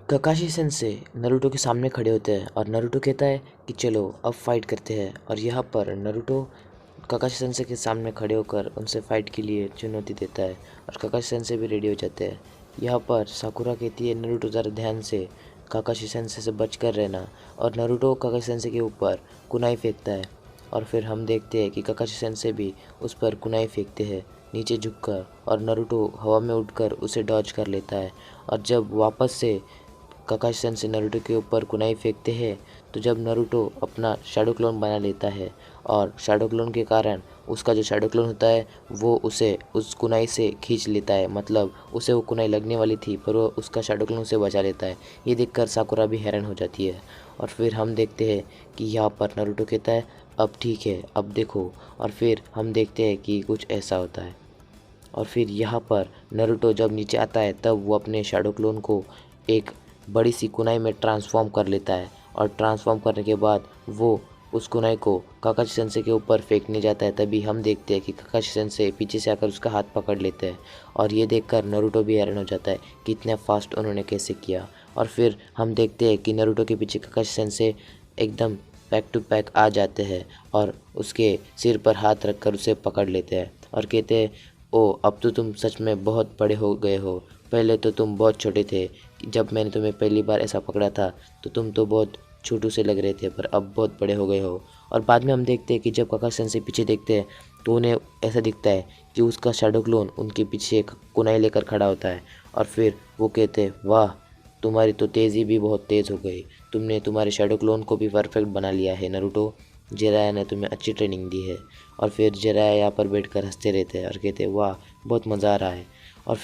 ककाशी sense Naruto के सामने खड़े होते हैं और नरूटो कहता है कि चलो अब फाइट करते हैं। और यहाँ पर नरूटो ककाशी सेंसे के सामने खड़े होकर उनसे फाइट के लिए चुनौती देता है और ककाशी सेंसे भी रेडी हो जाते हैं। यहाँ पर साकुरा कहती है नरूटो ज़रा ध्यान से ककाशी सेंसे से बच कर रहना, और नरूटो ककाशी सेंसे के ऊपर कुनाई फेंकता है। और फिर हम देखते हैं कि ककाशी सेंसे भी उस पर कुनाई फेंकते हैं नीचे झुककर, और नरूटो हवा में उड़कर उसे डॉज कर लेता है। और जब वापस से ककाशी सेंसे नरूटो के ऊपर कुनाई फेंकते हैं तो जब नरूटो अपना शैडो क्लोन बना लेता है, और शैडो क्लोन के कारण उसका जो शैडो क्लोन होता है वो उसे उस कुनाई से खींच लेता है, मतलब उसे वो कुनाई लगने वाली थी पर वो उसका शैडो क्लोन उसे बचा लेता है। ये देखकर साकुरा भी हैरान हो जाती है। और फिर हम देखते हैं कि यहाँ पर नरूटो कहता है अब ठीक है अब देखो, और फिर हम देखते हैं कि कुछ ऐसा होता है। और फिर यहाँ पर नरूटो जब नीचे आता है तब वो अपने शैडो क्लोन को एक बड़ी सी कुनाई में ट्रांसफॉर्म कर लेता है, और ट्रांसफॉर्म करने के बाद वो उस कुनाई को काकाशी सेंसे के ऊपर फेंकने जाता है। तभी हम देखते हैं कि काकाशी सेंसे पीछे से आकर उसका हाथ पकड़ लेते हैं, और ये देखकर नरूटो भी हैरान हो जाता है कि इतना फास्ट उन्होंने कैसे किया। और फिर हम देखते हैं कि नरूटो के पीछे काकाशी सेंसे एकदम पैक टू पैक आ जाते हैं और उसके सिर पर हाथ रखकर उसे पकड़ लेते हैं और कहते हैं ओ अब तो तुम सच में बहुत बड़े हो गए हो, पहले तो तुम बहुत छोटे थे। जब मैंने तुम्हें पहली बार ऐसा पकड़ा था तो तुम तो बहुत छोटू से लग रहे थे, पर अब बहुत बड़े हो गए हो। और बाद में हम देखते हैं कि जब ककाशी सेंसे पीछे देखते हैं तो उन्हें ऐसा दिखता है कि उसका शैडो क्लोन उनके पीछे एक कुनाई लेकर खड़ा होता है। और फिर वो कहते हैं वाह तुम्हारी तो तेज़ी भी बहुत तेज़ हो गई, तुमने तुम्हारे शैडो क्लोन को भी परफेक्ट बना लिया है नरूटो, जिराया ने तुम्हें अच्छी ट्रेनिंग दी है। और फिर जिराया यहाँ पर बैठकर हंसते रहते हैं और कहते हैं वाह बहुत मज़ा आ रहा है। और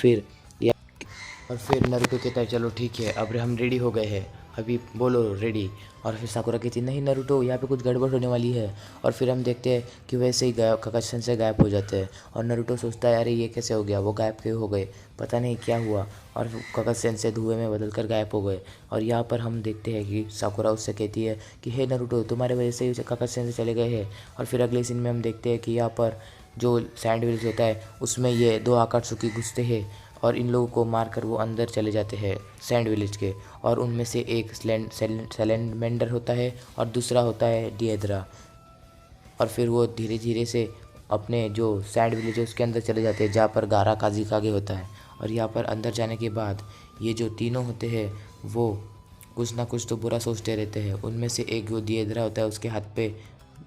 फिर नरूटो कहता है चलो ठीक है अब हम रेडी हो गए हैं, अभी बोलो रेडी। और फिर साकुरा कहती है नहीं नरूटो यहाँ पे कुछ गड़बड़ होने वाली है। और फिर हम देखते हैं कि वैसे ही गायब ककाशी सेंसे गायब हो जाते हैं, और नरूटो सोचता है अरे ये कैसे हो गया, वो गायब क्यों हो गए, पता नहीं क्या हुआ। और ककाशी सेंसे धुएं में बदल कर गायब हो गए। और यहाँ पर हम देखते हैं कि साकुरा उससे कहती है कि हे नरूटो तुम्हारे वजह से ही ककाशी सेंसे चले गए हैं। और फिर अगले सीन में हम देखते हैं कि यहाँ पर जो सैंड विलेज होता है उसमें ये दो आकात्सुकी घुसते हैं और इन लोगों को मारकर वो अंदर चले जाते हैं सैंड विलेज के। और उनमें से एक सैलेंडर होता है और दूसरा होता है डिएद्रा। और फिर वो धीरे धीरे से अपने जो सैंड विलेज है उसके अंदर चले जाते हैं जहाँ पर गारा काजिकागे होता है। और यहाँ पर अंदर जाने के बाद ये जो तीनों होते हैं वो कुछ ना कुछ तो बुरा सोचते रहते हैं। उनमें से एक जो डिएद्रा होता है उसके हाथ पे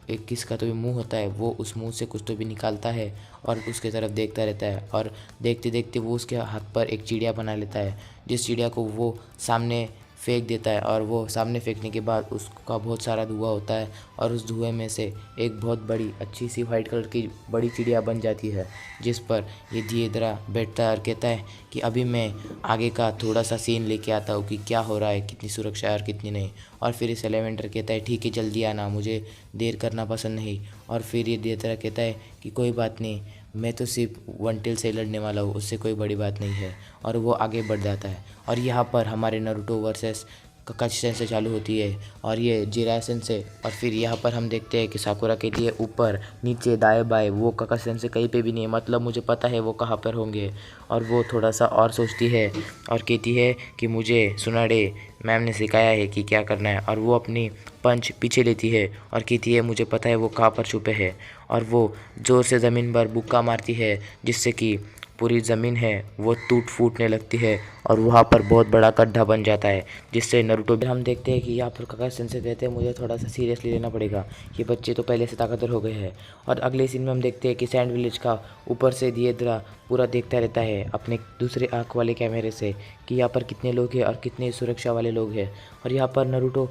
एक किसका तो भी मुंह होता है, वो उस मुंह से कुछ तो भी निकालता है और उसके तरफ देखता रहता है। और देखते देखते वो उसके हाथ पर एक चिड़िया बना लेता है, जिस चिड़िया को वो सामने फेंक देता है। और वो सामने फेंकने के बाद उसका बहुत सारा धुआं होता है और उस धुएं में से एक बहुत बड़ी अच्छी सी वाइट कलर की बड़ी चिड़िया बन जाती है, जिस पर ये दिएद्रा बैठता है और कहता है कि अभी मैं आगे का थोड़ा सा सीन लेके आता हूँ कि क्या हो रहा है, कितनी सुरक्षा है और कितनी नहीं। और फिर इस एलिमेंटर कहता है ठीक है जल्दी आना, मुझे देर करना पसंद नहीं। और फिर ये दिएद्रा कहता है कि कोई बात नहीं, मैं तो सिर्फ वनटेल से लड़ने वाला हूँ, उससे कोई बड़ी बात नहीं है। और वो आगे बढ़ जाता है। और यहाँ पर हमारे नरूटो वर्सेस ककाशी सेंसे चालू होती है और ये जिराया सेंसे। और फिर यहाँ पर हम देखते हैं कि साकुरा कहती है ऊपर नीचे दाएं बाएं, वो ककाशी सेंसे कहीं पे भी नहीं है, मतलब मुझे पता है वो कहाँ पर होंगे। और वो थोड़ा सा और सोचती है और कहती है कि मुझे सुनाडे मैम ने सिखाया है कि क्या करना है। और वो अपनी पंच पीछे लेती है और कहती है मुझे पता है वो कहाँ पर छुपे हैं। और वो ज़ोर से ज़मीन पर बुक्का मारती है जिससे कि पूरी ज़मीन है वो टूट फूटने लगती है और वहाँ पर बहुत बड़ा गड्ढा बन जाता है, जिससे नरूटो भी हम देखते हैं कि यहाँ पर ककाशी सेंसे कहते हैं मुझे थोड़ा सा सीरियसली लेना पड़ेगा, ये बच्चे तो पहले से ताकतवर हो गए हैं। और अगले सीन में हम देखते हैं कि सैंड विलेज का ऊपर से दिएद्रा पूरा देखता रहता है अपने दूसरे आँख वाले कैमरे से कि यहाँ पर कितने लोग हैं और कितने सुरक्षा वाले लोग हैं। और यहाँ पर नरूटो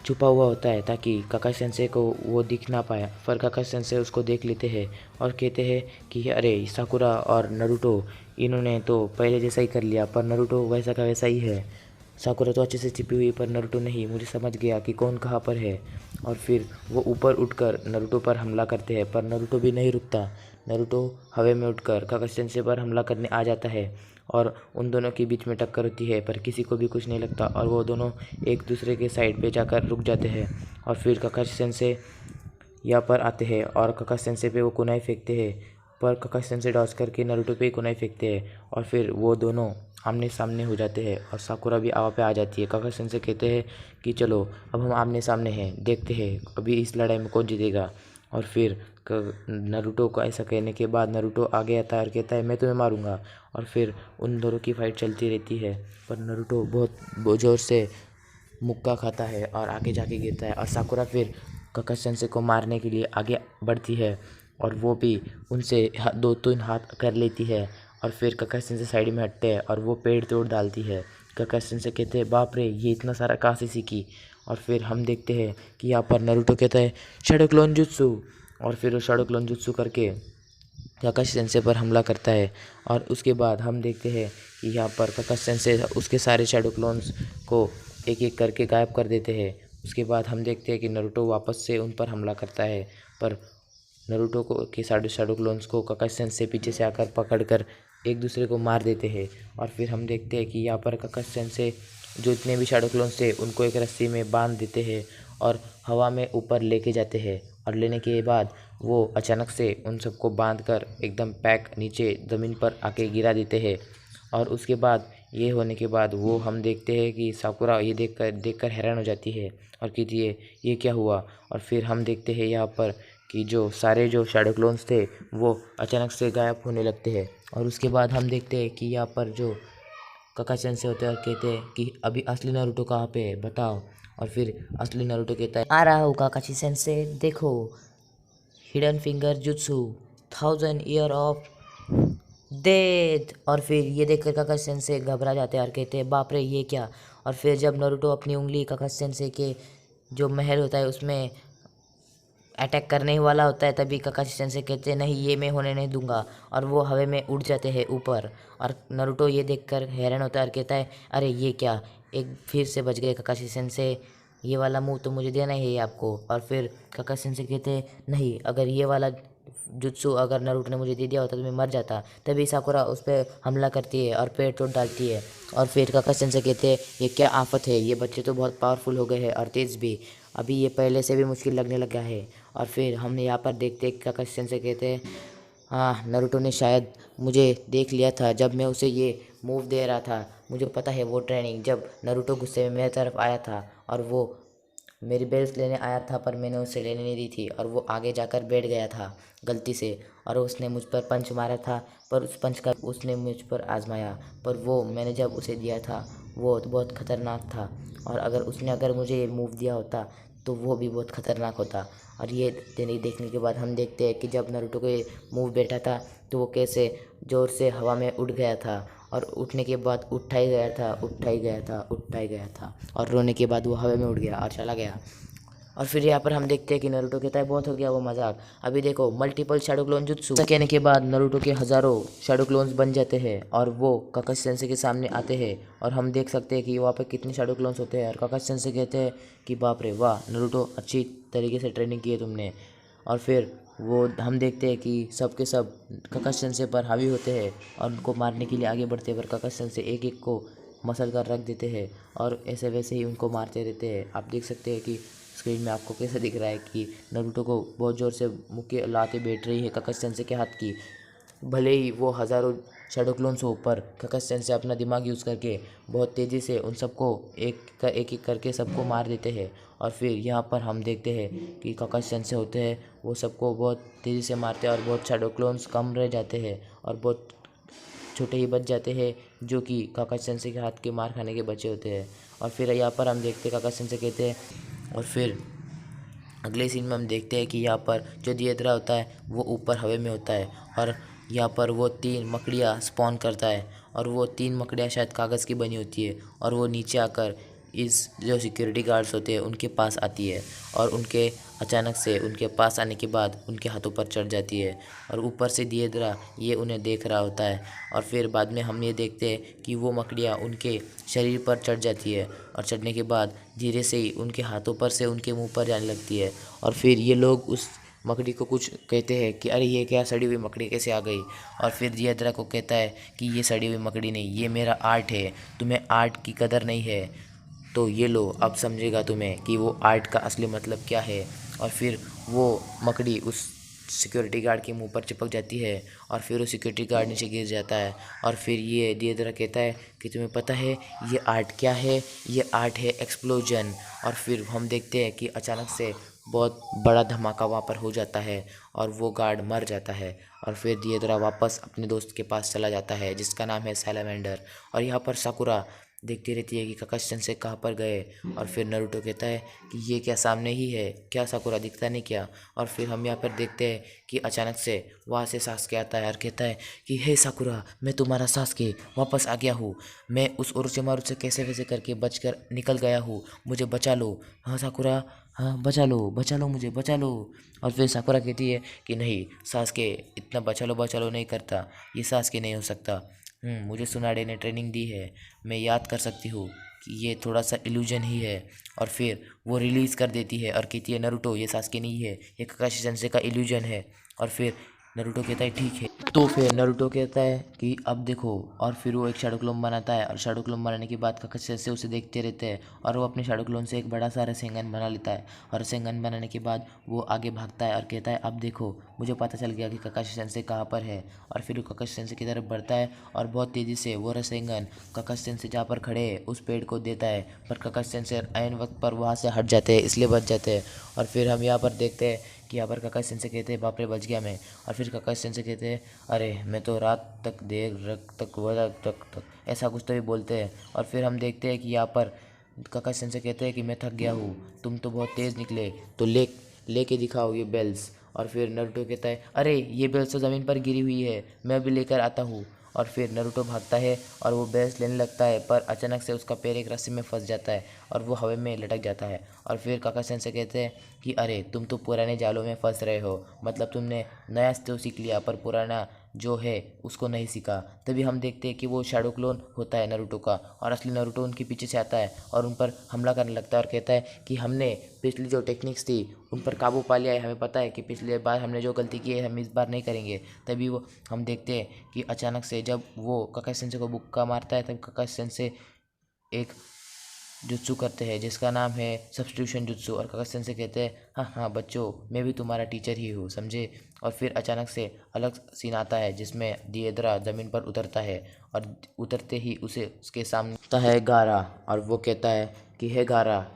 छुपा हुआ होता है ताकि ककाशी सेंसे को वो दिख ना पाए, पर ककाशी सेंसे उसको देख लेते हैं और कहते हैं कि अरे साकुरा और नरूटो इन्होंने तो पहले जैसा ही कर लिया, पर नरूटो वैसा का वैसा ही है। साकुरा तो अच्छे से छिपी हुई पर नरूटो नहीं, मुझे समझ गया कि कौन कहाँ पर है। और फिर वो ऊपर उठकर नरूटो पर हमला करते हैं, पर नरूटो भी नहीं रुकता। नरूटो हवा में उठकर ककाशी सेंसे पर हमला करने आ जाता है और उन दोनों के बीच में टक्कर होती है, पर किसी को भी कुछ नहीं लगता और वो दोनों एक दूसरे के साइड पे जाकर रुक जाते हैं। और फिर ककाशी सेंसे यहाँ पर आते हैं और ककाशी सेंसे पे वो कुनाई फेंकते हैं, पर ककाशी सेंसे डॉज करके नरूटो पे ही कुनाई फेंकते हैं और फिर वो दोनों आमने सामने हो जाते हैं और साकुरा भी वहाँ पे आ जाती है। काकाशी सेंसे कहते हैं कि चलो अब हम आमने सामने हैं, देखते हैं अभी इस लड़ाई में कौन जीतेगा। और फिर नारुतो को ऐसा कहने के बाद नारुतो आगे आता है और कहता है मैं तुम्हें मारूंगा। और फिर उन दोनों की फाइट चलती रहती है, पर नारुतो बहुत ज़ोर से मुक्का खाता है और आगे जाके गिरता है। और साकुरा फिर काकाशी सेंसे को मारने के लिए आगे बढ़ती है और वो भी उनसे 2-3 हाथ कर लेती है। और फिर काकाशी सेंसे साइड में हटते हैं और वो पेड़ तोड़ डालती है। काकाशी सेंसे कहते हैं बाप रे, ये इतना सारा कहाँ से सीखी। और फिर हम देखते हैं कि यहाँ पर नारुतो कहता है शैडो क्लोन जुत्सु, और फिर वो शैडो क्लोन जुत्सु करके काकाशी सेंसे पर हमला करता है। और उसके बाद हम देखते हैं कि यहाँ पर काकाशी सेंसे उसके सारे शैडो क्लोन्स को एक एक करके गायब कर देते हैं। उसके बाद हम देखते हैं कि नारुतो वापस से उन पर हमला करता है, पर नारुतो को के सारे शैडो क्लोन्स को काकाशी सेंसे पीछे से आकर पकड़कर एक दूसरे को मार देते हैं। और फिर हम देखते हैं कि यहाँ पर काकाशी सेंसे जो इतने भी शैडो क्लोन्स थे उनको एक रस्सी में बांध देते हैं और हवा में ऊपर लेके जाते हैं। और लेने के बाद वो अचानक से उन सबको बांधकर एकदम पैक नीचे ज़मीन पर आके गिरा देते हैं। और उसके बाद ये होने के बाद वो हम देखते हैं कि साकुरा ये देखकर हैरान हो जाती है और कहती है ये क्या हुआ। और फिर हम देखते हैं यहाँ पर कि जो सारे जो शैडो क्लोन्स थे वो अचानक से गायब होने लगते हैं। और उसके बाद हम देखते हैं कि यहाँ पर जो काकाशी सेंसे होते हैं और कहते हैं कि अभी असली नारुतो कहाँ पे है बताओ। और फिर असली नारुतो कहता है आ रहा हूँ काकाशी सेंसे, देखो hidden finger jutsu 1000 year of death. और फिर ये देखकर काकाशी सेंसे घबरा जाते हैं और कहते हैं बाप रे ये क्या। और फिर जब नारुतो अपनी उंगली काकाशी सेंसे के जो महल होता है उसमें अटैक करने ही वाला होता है, तभी काकाशी सेंसे कहते हैं नहीं ये मैं होने नहीं दूंगा। और वो हवा में उड़ जाते हैं ऊपर। और नारुतो ये देखकर हैरान होता है और कहता है अरे ये क्या, एक फिर से बच गए काकाशी सेंसे, ये वाला मुंह तो मुझे देना ही है आपको। और फिर काकाशी सेंसे कहते हैं नहीं, अगर ये वाला जुत्सु अगर नारुतो ने मुझे दे दिया होता तो मैं मर जाता। तभी साकुरा उस पर हमला करती है और पेड़ तोड़ डालती है। और फिर काकाशी सेंसे कहते हैं ये क्या आफत है, ये बच्चे तो बहुत पावरफुल हो गए हैं और तेज़ भी, अभी ये पहले से भी मुश्किल लगने लगा है। और फिर हम यहाँ पर देखते हैं काकाशी सेंसे कहते हैं हाँ नारुतो ने शायद मुझे देख लिया था जब मैं उसे ये मूव दे रहा था। मुझे पता है वो ट्रेनिंग जब नारुतो गुस्से में मेरे तरफ आया था और वो मेरी बेल्ट लेने आया था, पर मैंने उसे लेने नहीं दी थी और वो आगे जाकर बैठ गया था गलती से। और उसने मुझ पर पंच मारा था, पर उस पंच का उसने मुझ पर आजमाया, पर वो मैंने जब उसे दिया था वो तो बहुत ख़तरनाक था। और अगर मुझे ये मूव दिया होता तो वो भी बहुत ख़तरनाक होता। और ये देखने के बाद हम देखते हैं कि जब नारुतो को ये मूव बैठा था तो वो कैसे ज़ोर से हवा में उड़ गया था और उठने के बाद उठा ही गया था, उठा ही गया था, उठा ही गया था। और रोने के बाद वो हवा में उड़ गया और चला गया। और फिर यहाँ पर हम देखते हैं कि नारुतो कहता है बहुत हो गया वो मजाक, अभी देखो मल्टीपल शैडो क्लोन जुत्सु। ऐसा कहने के बाद नारुतो के हज़ारों शैडो क्लोन्स बन जाते हैं और वो काकाशी सेंसे के सामने आते हैं। और हम देख सकते हैं कि वहाँ पर कितने शैडो क्लोन्स होते हैं। और काकाशी सेंसे कहते हैं कि बाप रे वाह नारुतो, अच्छी तरीके से ट्रेनिंग की है तुमने। और फिर वो हम देखते हैं कि सब के सब काकाशी सेंसे पर हावी होते हैं और उनको मारने के लिए आगे बढ़ते हैं, पर काकाशी सेंसे एक एक को मसल कर रख देते हैं और ऐसे वैसे ही उनको मारते रहते हैं। आप देख सकते हैं कि स्क्रीन में आपको कैसे दिख रहा है कि नारुतो को बहुत ज़ोर से मुक्के लाते बैठ रही है काकाशी सेंसे के हाथ की। भले ही वो हज़ारों शैडो क्लोन्स हो, पर काकाशी सेंसे अपना दिमाग यूज़ करके बहुत तेज़ी से उन सबको एक एक करके सबको मार देते हैं। और फिर यहाँ पर हम देखते हैं कि काकाशी सेंसे होते हैं वो सबको बहुत तेज़ी से मारते हैं और बहुत शैडो क्लोन्स कम रह जाते हैं और बहुत छोटे ही बच जाते हैं जो कि काकाशी सेंसे के हाथ के मार खाने के बचे होते हैं। और फिर यहाँ पर हम देखते हैं काकाशी सेंसे कहते हैं। और फिर अगले सीन में हम देखते हैं कि यहाँ पर जो दियदरा होता है वो ऊपर हवा में होता है और यहाँ पर वो 3 मकड़ियाँ स्पॉन करता है और वो 3 मकड़ियाँ शायद कागज़ की बनी होती है और वो नीचे आकर इस जो सिक्योरिटी गार्ड्स होते हैं उनके पास आती है और उनके अचानक से उनके पास आने के बाद उनके हाथों पर चढ़ जाती है और ऊपर से दियदरा ये उन्हें देख रहा होता है। और फिर बाद में हम ये देखते हैं कि वो मकड़ियाँ उनके शरीर पर चढ़ जाती है और चढ़ने के बाद धीरे से ही उनके हाथों पर से उनके मुंह पर जाने लगती है। और फिर ये लोग उस मकड़ी को कुछ कहते हैं कि अरे ये क्या सड़ी हुई मकड़ी कैसे आ गई। और फिर दियदरा को कहता है कि ये सड़ी हुई मकड़ी नहीं, ये मेरा आर्ट है, तुम्हें आर्ट की कदर नहीं है, तो ये लो अब समझेगा तुम्हें कि वो आर्ट का असली मतलब क्या है। और फिर वो मकड़ी उस सिक्योरिटी गार्ड के मुंह पर चिपक जाती है और फिर वो सिक्योरिटी गार्ड नीचे गिर जाता है। और फिर ये दियेद्रा कहता है कि तुम्हें पता है ये आर्ट क्या है? ये आर्ट है एक्सप्लोजन। और फिर हम देखते हैं कि अचानक से बहुत बड़ा धमाका वहाँ पर हो जाता है और वो गार्ड मर जाता है। और फिर दियेद्रा वापस अपने दोस्त के पास चला जाता है जिसका नाम है सैलामेंडर। और यहाँ पर साकुरा देखती रहती है कि काकाशी सेंसेई कहाँ पर गए। और फिर नारुतो कहता है कि ये क्या सामने ही है क्या साकुरा, दिखता नहीं क्या? और फिर हम यहाँ पर देखते हैं कि अचानक से वहाँ से सासुके आता है और कहता है कि हे साकुरा, मैं तुम्हारा सासुके वापस आ गया हूँ। मैं उस ओरोचिमारू से कैसे वैसे करके बचकर निकल गया हूँ, मुझे बचा लो। हाँ साकुरा, हाँ बचा लो मुझे, बचा लो। और फिर साकुरा कहती है कि नहीं, सासुके इतना बचा लो नहीं करता, ये सासुके नहीं हो सकता। मुझे सुनाडे ने ट्रेनिंग दी है, मैं याद कर सकती हूँ कि ये थोड़ा सा इल्यूजन ही है। और फिर वो रिलीज़ कर देती है और कहती है नारुतो ये सासुके नहीं है, ये काकाशी सेंसेई का इल्यूजन है। और फिर नारुतो कहता है ठीक है। तो फिर नारुतो कहता है कि अब देखो। और फिर वो एक शैडो क्लोन बनाता है और शैडो क्लोन बनाने के बाद काकाशी सेंसेई उसे देखते रहते हैं और वो अपने शैडो क्लोन से एक बड़ा सा रसेंगन बना लेता है। और रसेंगन बनाने के बाद वो आगे भागता है और कहता है अब देखो, मुझे पता चल गया कि काकाशी सेंसेई कहाँ पर है। और फिर वो काकाशी सेंसेई की तरफ बढ़ता है और बहुत तेज़ी से वो रसेंगन काकाशी सेंसेई जहाँ पर खड़े है उस पेड़ को देता है। पर काकाशी सेंसेई ऐन वक्त पर वहाँ से हट जाते हैं, इसलिए बच जाते हैं। और फिर हम यहाँ पर देखते हैं कि यहाँ पर काकाशी सेंसेई कहते हैं बाप रे बच गया मैं। और फिर काकाशी सेंसेई कहते हैं अरे मैं तो रात तक देर तक ऐसा कुछ तो भी बोलते हैं। और फिर हम देखते हैं कि यहाँ पर काकाशी सेंसेई कहते हैं कि मैं थक गया हूँ, तुम तो बहुत तेज़ निकले, तो लेके दिखाओ ये बेल्स। और फिर नारुतो कहता है अरे ये बेल्स तो ज़मीन पर गिरी हुई है, मैं अभी लेकर आता हूँ। और फिर नारुतो भागता है और वो बेल्स लेने लगता है, पर अचानक से उसका पैर एक रस्सी में फंस जाता है और वो हवा में लटक जाता है। और फिर काकाशी सेंसेई कहते हैं कि अरे तुम तो पुराने जालों में फंस रहे हो, मतलब तुमने नया तो सीख लिया पर पुराना जो है उसको नहीं सीखा। तभी हम देखते हैं कि वो शैडो क्लोन होता है नारुतो का और असली नारुतो उनके पीछे से आता है और उन पर हमला करने लगता है और कहता है कि हमने पिछली जो टेक्निक्स थी उन पर काबू पा लिया है, हमें पता है कि पिछले बार हमने जो गलती की है हम इस बार नहीं करेंगे। तभी वो हम देखते हैं कि अचानक से जब वो काकाशी सेंसेई को मुक्का मारता है तब काकाशी सेंसेई एक जुत्सु करते हैं जिसका नाम है सब्स्टिट्यूशन जुत्सु। और काकाशी सेंसेई कहते हैं हाँ हाँ बच्चों, मैं भी तुम्हारा टीचर ही हूँ, समझे। और फिर अचानक से अलग सीन आता है जिसमें दियेद्रा ज़मीन पर उतरता है और उतरते ही उसके सामने आता है गारा। और वो कहता है कि हे गारा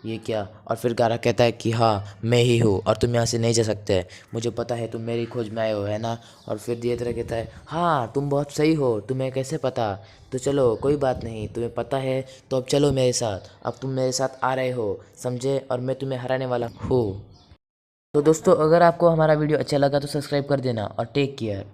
ये क्या? और फिर गारा कहता है कि हाँ मैं ही हूँ और तुम यहाँ से नहीं जा सकते, मुझे पता है तुम मेरी खोज में आए हो, है ना। और फिर दियेद्रा कहता है हाँ तुम बहुत सही हो, तुम्हें कैसे पता? तो चलो कोई बात नहीं, तुम्हें पता है तो अब चलो मेरे साथ, अब तुम मेरे साथ आ रहे हो, समझे, और मैं तुम्हें हराने वाला हूँ। तो दोस्तों अगर आपको हमारा वीडियो अच्छा लगा तो सब्सक्राइब कर देना और टेक केयर।